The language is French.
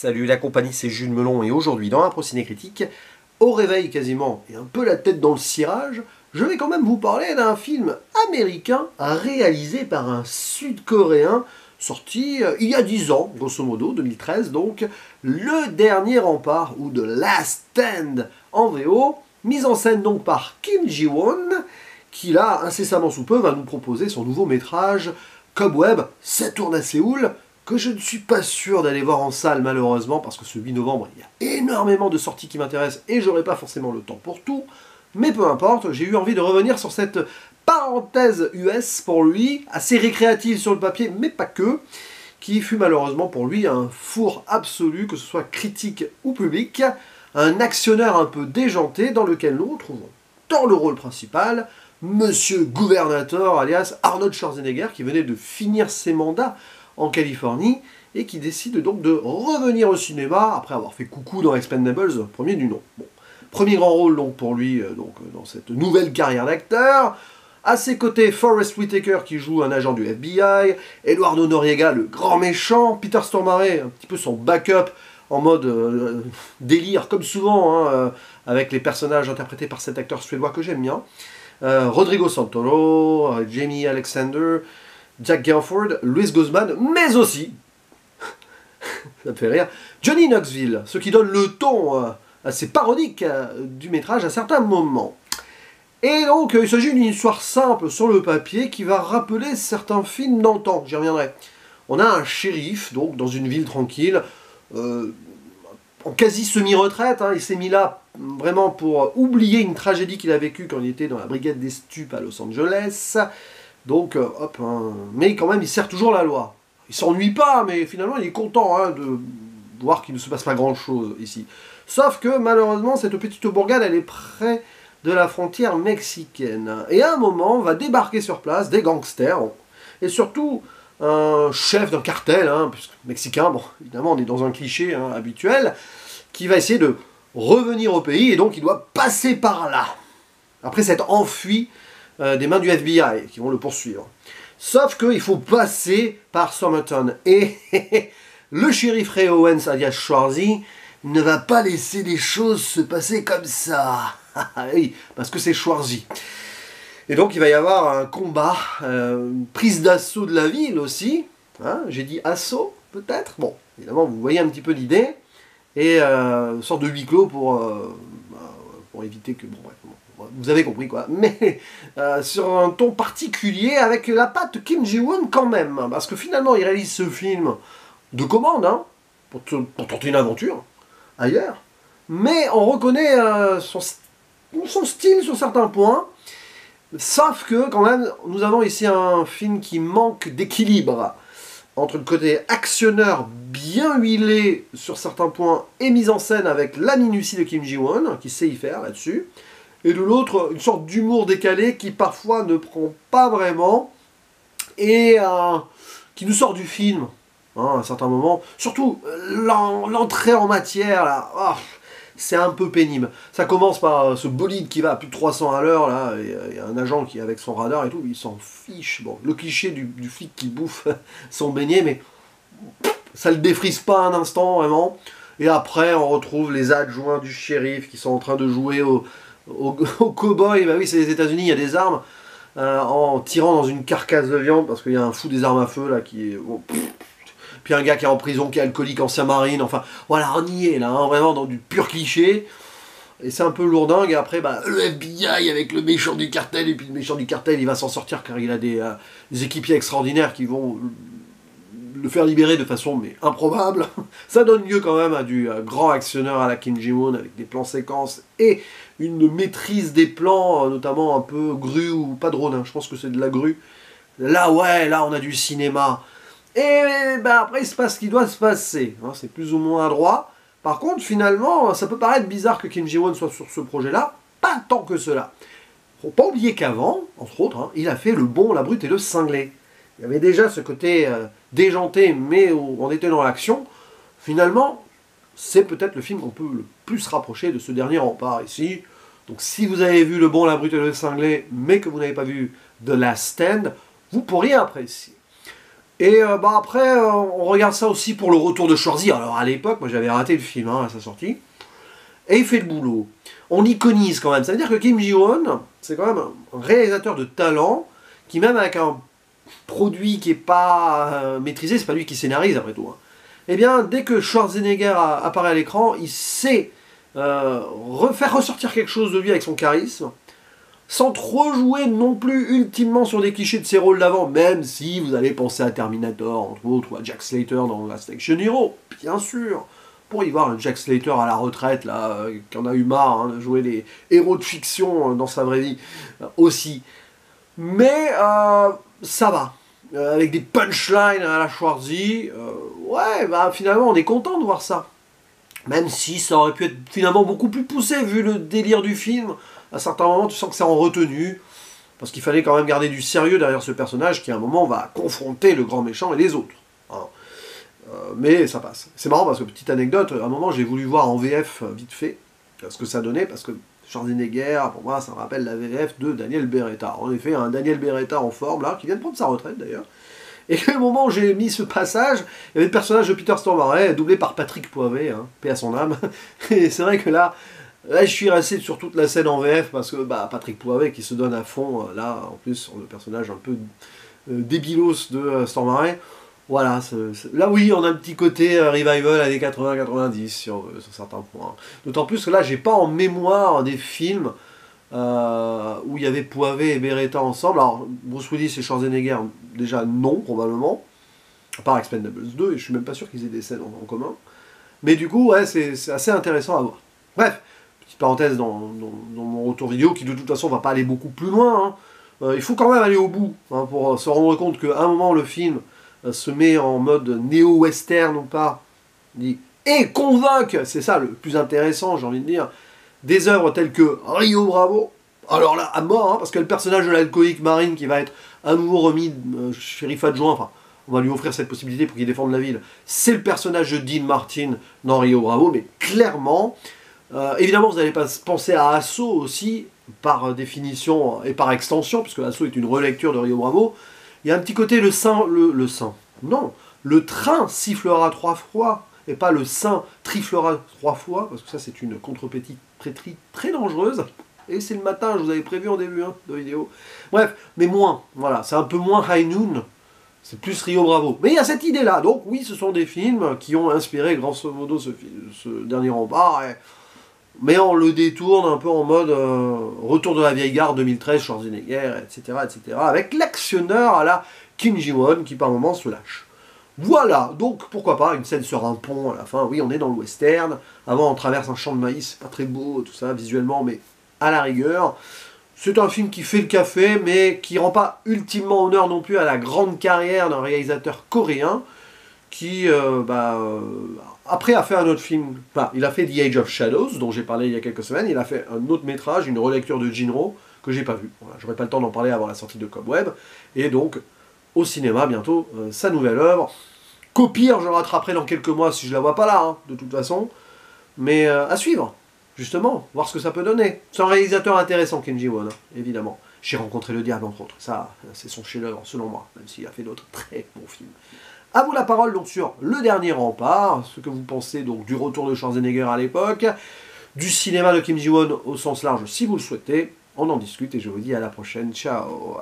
Salut la compagnie, c'est Jules Melon et aujourd'hui dans Impro Ciné Critique, au réveil quasiment et un peu la tête dans le cirage, je vais quand même vous parler d'un film américain réalisé par un Sud-Coréen sorti il y a 10 ans, grosso modo, 2013 donc, Le Dernier Rempart ou The Last Stand en VO, mise en scène donc par Kim Ji-won, qui là, incessamment sous peu, va nous proposer son nouveau métrage Cobweb, ça tourne à Séoul, que je ne suis pas sûr d'aller voir en salle malheureusement, parce que ce 8 novembre, il y a énormément de sorties qui m'intéressent et j'aurai pas forcément le temps pour tout, mais peu importe, j'ai eu envie de revenir sur cette parenthèse US pour lui, assez récréative sur le papier, mais pas que, qui fut malheureusement pour lui un four absolu, que ce soit critique ou public, un actionnaire un peu déjanté dans lequel nous retrouvons, dans le rôle principal, Monsieur Gouvernateur, alias Arnold Schwarzenegger, qui venait de finir ses mandats en Californie, et qui décide donc de revenir au cinéma, après avoir fait coucou dans Expendables, premier du nom. Bon. Premier grand rôle donc pour lui dans cette nouvelle carrière d'acteur. À ses côtés, Forest Whitaker qui joue un agent du FBI, Eduardo Noriega, le grand méchant, Peter Stormare, un petit peu son backup, en mode délire, comme souvent, avec les personnages interprétés par cet acteur suédois que j'aime bien. Rodrigo Santoro, Jamie Alexander, Jack Gelford, Luis Guzman, mais aussi, ça me fait rire, Johnny Knoxville, ce qui donne le ton assez parodique du métrage à certains moments. Et donc, il s'agit d'une histoire simple sur le papier qui va rappeler certains films d'antan, j'y reviendrai. On a un shérif, donc, dans une ville tranquille, en quasi semi-retraite, il s'est mis là vraiment pour oublier une tragédie qu'il a vécue quand il était dans la brigade des stupes à Los Angeles. Donc, hop, mais quand même, il sert toujours la loi. Il s'ennuie pas, mais finalement, il est content de voir qu'il ne se passe pas grand-chose ici. Sauf que, malheureusement, cette petite bourgade, elle est près de la frontière mexicaine. Et à un moment, va débarquer sur place des gangsters, et surtout un chef d'un cartel, puisque mexicain, bon, évidemment, on est dans un cliché habituel, qui va essayer de revenir au pays, et donc il doit passer par là. Après s'être enfui des mains du FBI, qui vont le poursuivre. Sauf qu'il faut passer par Somerton. Et le shérif Ray Owens, alias Schwarzy, ne va pas laisser les choses se passer comme ça. Oui, parce que c'est Schwarzy. Et donc il va y avoir un combat, une prise d'assaut de la ville aussi. J'ai dit assaut, peut-être. Bon, évidemment, vous voyez un petit peu l'idée. Et une sorte de huis clos pour éviter que... Bon, bref, vous avez compris quoi. Mais sur un ton particulier, avec la patte Kim Ji-won quand même. Parce que finalement, il réalise ce film de commande, pour tenter une aventure, ailleurs. Mais on reconnaît son style sur certains points. Sauf que, quand même, nous avons ici un film qui manque d'équilibre entre le côté actionneur bien huilé sur certains points et mise en scène avec la minutie de Kim Ji-won, qui sait y faire là-dessus, et de l'autre, une sorte d'humour décalé qui parfois ne prend pas vraiment, et qui nous sort du film, à un certain moment. Surtout, l'entrée en matière, là, c'est un peu pénible. Ça commence par ce bolide qui va à plus de 300 à l'heure, là, et un agent qui est avec son radar et tout, il s'en fiche. Bon, le cliché du flic qui bouffe son beignet, mais ça le défrise pas un instant, vraiment. Et après, on retrouve les adjoints du shérif qui sont en train de jouer au cow-boy. Bah oui, c'est les États-Unis, il y a des armes, en tirant dans une carcasse de viande, parce qu'il y a un fou des armes à feu, là, qui est... Bon, puis un gars qui est en prison, qui est alcoolique, ancien marine, enfin, voilà, on y est là, vraiment dans du pur cliché. Et c'est un peu lourdingue, et après, le FBI avec le méchant du cartel, et puis le méchant du cartel, il va s'en sortir car il a des équipiers extraordinaires qui vont le faire libérer de façon improbable. Ça donne lieu quand même à du grand actionneur à la Kim Ji-won, avec des plans séquences, et une maîtrise des plans, notamment un peu grue, ou pas drone, je pense que c'est de la grue. Là, ouais, là, on a du cinéma. Et après, il se passe ce qui doit se passer. C'est plus ou moins droit. Par contre, finalement, ça peut paraître bizarre que Kim Ji-won soit sur ce projet-là. Pas tant que cela. Faut pas oublier qu'avant, entre autres, il a fait Le Bon, la Brute et le Cinglé. Il y avait déjà ce côté déjanté, mais on était dans l'action. Finalement, c'est peut-être le film qu'on peut le plus rapprocher de ce dernier rempart ici. Donc si vous avez vu Le Bon, la Brute et le Cinglé, mais que vous n'avez pas vu The Last Stand, vous pourriez apprécier. Et bah après, on regarde ça aussi pour le retour de Schwarzy. Alors à l'époque, moi j'avais raté le film à sa sortie. Et il fait le boulot. On iconise quand même. Ça veut dire que Kim Ji-won, c'est quand même un réalisateur de talent, qui même avec un produit qui n'est pas maîtrisé, c'est pas lui qui scénarise après tout. Hein. Eh bien, dès que Schwarzenegger apparaît à l'écran, il sait faire ressortir quelque chose de lui avec son charisme, sans trop jouer non plus ultimement sur des clichés de ses rôles d'avant, même si vous allez penser à Terminator, entre autres, ou à Jack Slater dans Last Action Hero, bien sûr. Pour y voir un Jack Slater à la retraite, là, qui en a eu marre hein, de jouer les héros de fiction dans sa vraie vie, aussi. Mais ça va. Avec des punchlines à la Schwarzy, ouais, bah finalement on est content de voir ça. Même si ça aurait pu être finalement beaucoup plus poussé, vu le délire du film. À certains moments, tu sens que c'est en retenue. Parce qu'il fallait quand même garder du sérieux derrière ce personnage qui, à un moment, va confronter le grand méchant et les autres. Hein. Mais ça passe. C'est marrant parce que, petite anecdote, à un moment, j'ai voulu voir en VF vite fait ce que ça donnait. Parce que Schwarzenegger, pour moi, ça me rappelle la VF de Daniel Beretta. En effet, un Daniel Beretta en forme, là, qui vient de prendre sa retraite d'ailleurs. Et au moment où j'ai mis ce passage, il y avait le personnage de Peter Stormare, doublé par Patrick Poivet, hein, paix à son âme. Et c'est vrai que là, je suis resté sur toute la scène en VF, parce que bah, Patrick Poivet qui se donne à fond, là, en plus, sur le personnage un peu débilos de Stormare. Voilà, là oui, on a un petit côté revival années 80-90 sur certains points. D'autant plus que là, j'ai pas en mémoire des films où il y avait Poivet et Beretta ensemble. Alors, Bruce Willis et Schwarzenegger, déjà non, probablement. À part Expendables 2, et je suis même pas sûr qu'ils aient des scènes en commun. Mais du coup, ouais, c'est assez intéressant à voir. Bref, petite parenthèse dans mon retour vidéo, qui de toute façon va pas aller beaucoup plus loin. Hein. Il faut quand même aller au bout, hein, pour se rendre compte qu'à un moment, le film se met en mode néo-western ou pas, et convainc, c'est ça le plus intéressant, j'ai envie de dire, des œuvres telles que Rio Bravo, alors là, à mort, hein, parce que le personnage de l'alcoolique marine qui va être à nouveau remis shérif adjoint, enfin, on va lui offrir cette possibilité pour qu'il défende la ville, c'est le personnage de Dean Martin dans Rio Bravo, mais clairement, évidemment vous n'allez pas penser à Assaut aussi, par définition et par extension, puisque Assaut est une relecture de Rio Bravo, il y a un petit côté le train sifflera 3 fois, et pas le sein triflera 3 fois, parce que ça c'est une contre-pétrie très dangereuse. Et c'est le matin, je vous avais prévu en début de vidéo. Bref, mais moins, voilà, c'est un peu moins High Noon, c'est plus Rio Bravo. Mais il y a cette idée-là, donc oui, ce sont des films qui ont inspiré grosso modo ce dernier rempart, mais on le détourne un peu en mode retour de la vieille gare 2013, Schwarzenegger, etc., etc., avec l'actionneur à la Kim Ji-won qui par moments se lâche. Voilà, donc pourquoi pas une scène sur un pont à la fin, oui on est dans le western, avant on traverse un champ de maïs, c'est pas très beau tout ça visuellement, mais à la rigueur, c'est un film qui fait le café, mais qui rend pas ultimement honneur non plus à la grande carrière d'un réalisateur coréen, qui après a fait un autre film, enfin il a fait The Age of Shadows, dont j'ai parlé il y a quelques semaines, il a fait un autre métrage, une relecture de Jinro, que j'ai pas vu, voilà, j'aurai pas le temps d'en parler avant la sortie de Cobweb, et donc au cinéma bientôt, sa nouvelle œuvre. Qu'au pire, je le rattraperai dans quelques mois si je la vois pas là, hein, de toute façon. Mais à suivre, justement, voir ce que ça peut donner. C'est un réalisateur intéressant, Kim Ji-won, hein, évidemment. J'ai rencontré le diable, entre autres. Ça, c'est son chef-d'œuvre, selon moi, même s'il a fait d'autres très bons films. A vous la parole donc sur Le Dernier Rempart, ce que vous pensez donc du retour de Schwarzenegger à l'époque, du cinéma de Kim Ji-won au sens large si vous le souhaitez. On en discute et je vous dis à la prochaine. Ciao.